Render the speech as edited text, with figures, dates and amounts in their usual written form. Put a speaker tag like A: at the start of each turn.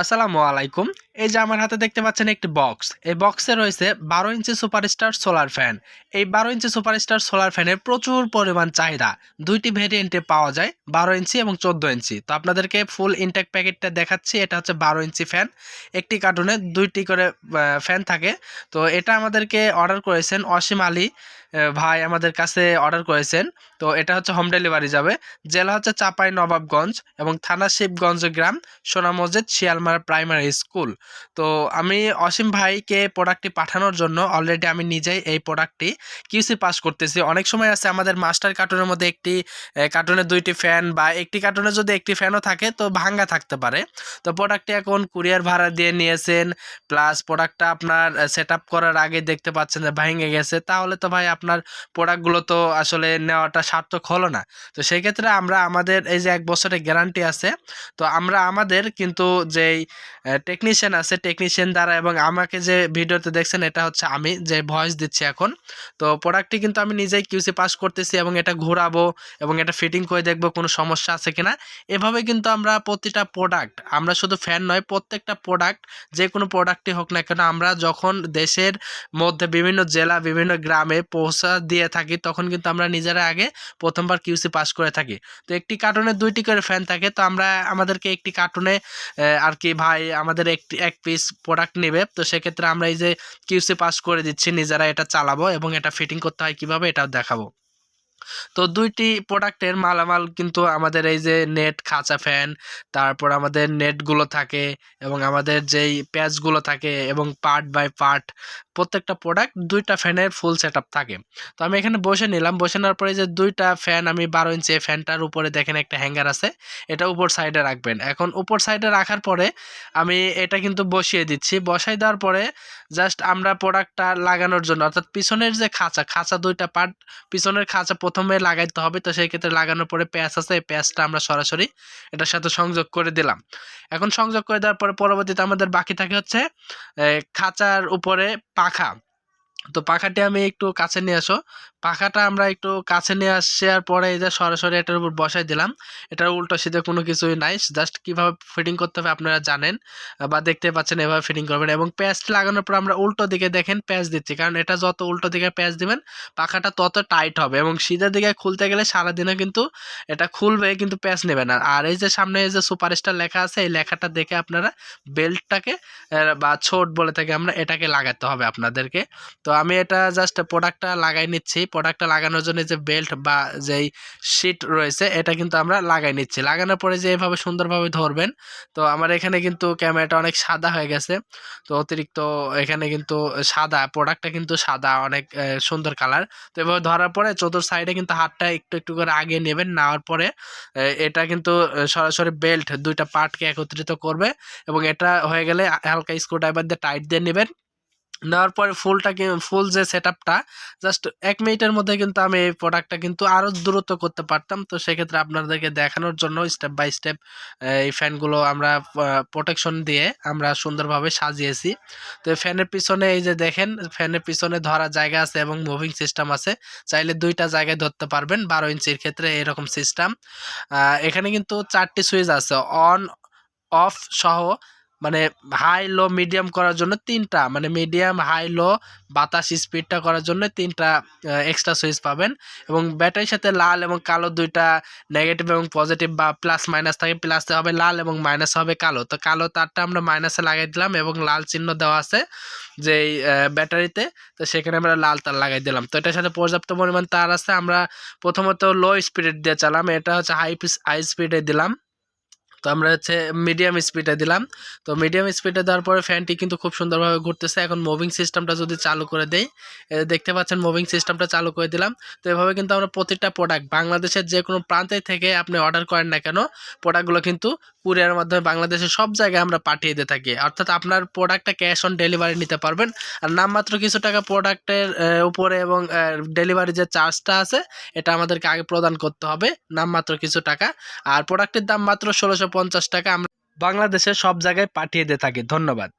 A: আসসালামু আলাইকুম। এই যে আমার হাতে দেখতে পাচ্ছেন একটি বক্স। এই বক্সে রয়েছে 12 ইঞ্চি সুপারস্টার সোলার ফ্যান। এই 12 ইঞ্চি সুপারস্টার সোলার ফ্যানের প্রচুর পরিমাণ চাহিদা। ২ টি ভেরিয়েন্টে পাওয়া যায় 12 ইঞ্চি এবং 14 ইঞ্চি। তো আপনাদেরকে ফুল ইনটেক প্যাকেটটা দেখাচ্ছি। এটা হচ্ছে 12 ইঞ্চি ফ্যান। একটি কার্টুনে ২ টি করে ফ্যান থাকে। তো এটা আমাদেরকে অর্ডার করেছেন অসীম আলী ভাই আমাদের কাছে অর্ডার করেছেন। তো এটা হচ্ছে হোম ডেলিভারি যাবে। জেলা হচ্ছে চাঁপাইনবাবগঞ্জ এবং থানা শিবগঞ্জ গ্রাম, সোনা মসজিদ, শিয়ালমারা প্রাইমারি স্কুল। তো আমি অসীম ভাইকে প্রোডাক্টটি পাঠানোর জন্য অলরেডি আমি নিজেই এই প্রোডাক্টটি কিউসি পাস করতেছি। অনেক সময় আছে আমাদের মাস্টার কার্টুনের মধ্যে একটি কার্টুনে ২ টি ফ্যান বা একটি কার্টুনে যদি একটি ফ্যানও থাকে তো ভাঙ্গা থাকতে পারে। তো প্রোডাক্টটি এখন কুরিয়ার ভাড়া দিয়ে নিয়েছেন, প্লাস প্রোডাক্টটা আপনার সেটআপ করার আগে দেখতে পাচ্ছেন যে ভেঙে গেছে। তাহলে তো ভাই আপনার প্রোডাক্টগুলো তো আসলে নেওয়াটা সার্থক হলো না। তো সেই ক্ষেত্রে আমরা আমাদের এই যে ১ বছরের গ্যারান্টি আছে। তো আমরা আমাদের কিন্তু যেই টেকনিশিয়ান আছে, টেকনিশিয়ান দ্বারা এবং আমাকে যে ভিডিওতে দেখছেন এটা হচ্ছে আমি যে ভয়েস দিচ্ছি এখন। তো প্রোডাক্টটি কিন্তু আমি নিজেই কিউসি পাস করতেছি এবং এটা ঘোরাবো এবং এটা ফিটিং করে দেখবো কোনো সমস্যা আছে কিনা। এভাবে কিন্তু আমরা প্রতিটা প্রোডাক্ট, আমরা শুধু ফ্যান নয়, প্রত্যেকটা প্রোডাক্ট যে কোনো প্রোডাক্টই হোক না কেন, আমরা যখন দেশের মধ্যে বিভিন্ন জেলা, বিভিন্ন গ্রামে পৌঁছা দিয়ে থাকি তখন কিন্তু আমরা নিজেরা আগে প্রথমবার কিউসি পাস করে থাকি। তো একটি কার্টুনে ২ টি করে ফ্যান থাকে। তো আমরা আমাদেরকে একটি কার্টুনে আর কি ভাই আমাদের এক পিস প্রোডাক্ট নেবে। তো সেক্ষেত্রে আমরা এই যে কিউসি পাস করে দিচ্ছি, নিজেরা এটা চালাবো এবং এটা ফিটিং করতে হয় কিভাবে এটাও দেখাবো। তো ২ টি প্রোডাক্টের মালামাল কিন্তু আমাদের এই যে নেট, খাঁচা ফ্যান, তারপর আমাদের নেটগুলো থাকে এবং আমাদের যেই প্যাচগুলো থাকে এবং পার্ট বাই পার্ট প্রত্যেকটা প্রোডাক্ট ২ টা ফ্যানের ফুল সেটআপ থাকে। তো আমি এখানে বসে নিলাম। বসে নেওয়ার পরে যে ২ টা ফ্যান আমি ১২ ইঞ্চি ফ্যানটার উপরে দেখেন একটা হ্যাঙ্গার আছে। এটা উপর সাইডে রাখবেন। এখন উপর সাইডে রাখার পরে আমি এটা কিন্তু বসিয়ে দিচ্ছি। বসাই দেওয়ার পরে জাস্ট আমরা প্রোডাক্টটা লাগানোর জন্য, অর্থাৎ পিছনের যে খাঁচা ২ টা পার্ট, পিছনের খাঁচা প্রথমে লাগাইতে হবে। তো সেই ক্ষেত্রে লাগানোর পরে প্যাচ আছে, এই প্যাচটা আমরা সরাসরি এটার সাথে সংযোগ করে দিলাম। এখন সংযোগ করে দেওয়ার পরে পরবর্তীতে আমাদের বাকি থাকে হচ্ছে খাঁচার উপরে পাখা। তো পাখাটি আমি একটু কাছে নিয়ে আসো। পাখাটা আমরা একটু কাছে নিয়ে আসার পরে এই যে সরাসরি এটার উপর বসাই দিলাম। এটার উল্টো সিধে কোনো কিছুই নাই। জাস্ট কিভাবে ফিটিং করতে হবে আপনারা জানেন বা দেখতে পাচ্ছেন, এভাবে ফিটিং করবেন এবং প্যাচটা লাগানোর পর আমরা উল্টো দিকে দেখেন প্যাচ দিচ্ছি। কারণ এটা যত উল্টো দিকে প্যাচ দিবেন পাখাটা তত টাইট হবে এবং সিধা দিকে খুলতে গেলে সারাদিনে কিন্তু এটা খুলবে কিন্তু প্যাচ নেবে না। আর এই যে সামনে এই যে সুপারস্টার লেখা আছে, এই লেখাটা দেখে আপনারা বেল্টটাকে বা ছোট বলে থাকি আমরা, এটাকে লাগাতে হবে আপনাদেরকে। তো আমি এটা জাস্ট প্রোডাক্টটা লাগাই নিচ্ছি। প্রোডাক্টটা লাগানোর জন্য যে বেল্ট বা যেই শিট রয়েছে এটা কিন্তু আমরা লাগাই নিচ্ছি। লাগানোর পরে যে এভাবে সুন্দরভাবে ধরবেন। তো আমার এখানে কিন্তু ক্যামেরাটা অনেক সাদা হয়ে গেছে। তো অতিরিক্ত এখানে কিন্তু সাদা, প্রোডাক্টটা কিন্তু সাদা, অনেক সুন্দর কালার। তো এভাবে ধরার পরে চতুর সাইডে কিন্তু হাতটা একটু একটু করে আগিয়ে নেবেন। নেওয়ার পরে এটা কিন্তু সরাসরি বেল্ট ২ টা পার্টকে একত্রিত করবে এবং এটা হয়ে গেলে হালকা স্ক্রুড্রাইভার দিয়ে টাইট দিয়ে নেবেন। নেওয়ার পরে ফুল যে সেটআপটা জাস্ট ১ মিনিটের মধ্যে কিন্তু আমি এই প্রোডাক্টটা কিন্তু আরও দ্রুত করতে পারতাম। তো সেক্ষেত্রে আপনাদেরকে দেখানোর জন্য স্টেপ বাই স্টেপ এই ফ্যানগুলো আমরা প্রোটেকশন দিয়ে আমরা সুন্দরভাবে সাজিয়েছি। তো ফ্যানের পিছনে এই যে দেখেন, ফ্যানের পিছনে ধরার জায়গা আছে এবং মুভিং সিস্টেম আছে। চাইলে ২ টা জায়গায় ধরতে পারবেন। ১২ ইঞ্চির ক্ষেত্রে এরকম সিস্টেম। এখানে কিন্তু ৪ টি সুইচ আছে। অন, অফ সহ, মানে হাই, লো, মিডিয়াম করার জন্য ৩ টা, মানে মিডিয়াম, হাই, লো, বাতাস স্পিডটা করার জন্য ৩ টা এক্সট্রা সুইচ পাবেন এবং ব্যাটারির সাথে লাল এবং কালো ২ টা নেগেটিভ এবং পজিটিভ বা প্লাস মাইনাস থাকে। প্লাসে হবে লাল এবং মাইনাসে হবে কালো। তো কালো তারটা আমরা মাইনাসে লাগাই দিলাম এবং লাল চিহ্ন দেওয়া আছে যেই ব্যাটারিতে। তো সেখানে আমরা লাল তার লাগাই দিলাম। তো এটার সাথে পর্যাপ্ত পরিমাণ তার আছে। আমরা প্রথমত লো স্পিডে দিয়ে চালাম, এটা হচ্ছে হাই স্পিডে দিলাম। তো আমরা হচ্ছে মিডিয়াম স্পিডে দিলাম। তো মিডিয়াম স্পিডে দেওয়ার পরে ফ্যানটি কিন্তু খুব সুন্দরভাবে ঘুরতেছে। এখন মুভিং সিস্টেমটা যদি চালু করে দেই, দেখতে পাচ্ছেন মুভিং সিস্টেমটা চালু করে দিলাম। তো এভাবে কিন্তু আমরা প্রত্যেকটা প্রোডাক্ট বাংলাদেশের যে কোনো প্রান্তে থেকে আপনি অর্ডার করেন না কেন, প্রোডাক্টগুলো কিন্তু কুরিয়ারের মাধ্যমে বাংলাদেশের সব জায়গায় আমরা পাঠিয়ে দিয়ে থাকি। অর্থাৎ আপনার প্রোডাক্টটা ক্যাশ অন ডেলিভারি নিতে পারবেন। আর নামমাত্র কিছু টাকা প্রোডাক্টের উপরে এবং ডেলিভারি যে চার্জটা আছে এটা আমাদেরকে আগে প্রদান করতে হবে, নামমাত্র কিছু টাকা। আর প্রোডাক্টের দাম মাত্র ১৬৫০ টাকা। আমরা বাংলাদেশের সব জায়গায় পাঠিয়ে দিয়ে থাকি। ধন্যবাদ।